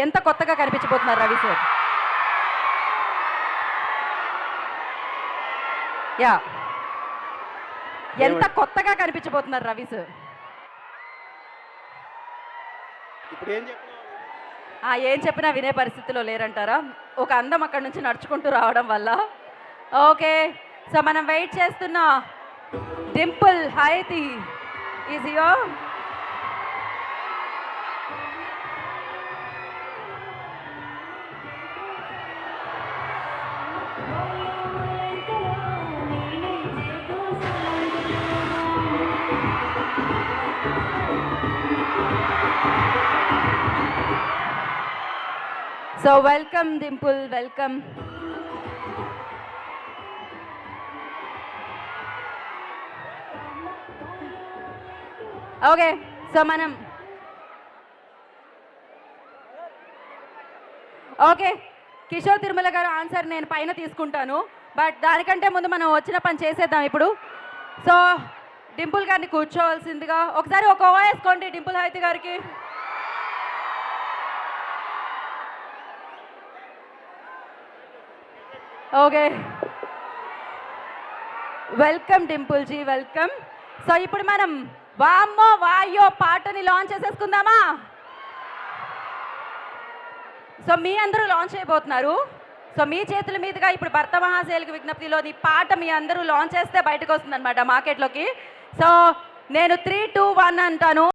ఎంత కొత్తగా కనిపించబోతున్నారు Ravi sir? Yeah, ఎంత కొత్తగా కనిపించబోతున్నారు రవి సార్? ఏం చెప్పినా వినే పరిస్థితిలో లేరంటారా? ఒక అందం అక్కడ నుంచి నడుచుకుంటూ రావడం వల్ల. ఓకే, సో మనం వెయిట్ చేస్తున్న Dimple Haiti is here. So welcome Dimple, welcome. Okay, so మనం ఓకే, కిషోర్ తిరుమల గారు ఆన్సర్ నేను పైన తీసుకుంటాను, బట్ దానికంటే ముందు మనం వచ్చిన పని చేసేద్దాం ఇప్పుడు. సో డింపుల్ గారిని కూర్చోవలసిందిగా ఒకసారి ఒక ఓ వేసుకోండి డింపుల్ హైతి గారికి. Okay, welcome Dimple ji, welcome. So ఇప్పుడు మనం వామ్మో వాయో పాటని లాంచ్ చేసేసుకుందామా? సో మీ అందరూ లాంచ్ అయిపోతున్నారు. సో మీ చేతుల మీదుగా ఇప్పుడు భర్త మహాశైలికి విజ్ఞప్తిలోని పాట మీ అందరూ లాంచ్ చేస్తే బయటకు వస్తుంది అనమాట మార్కెట్లోకి. సో నేను 3, 2, 1 అంటాను.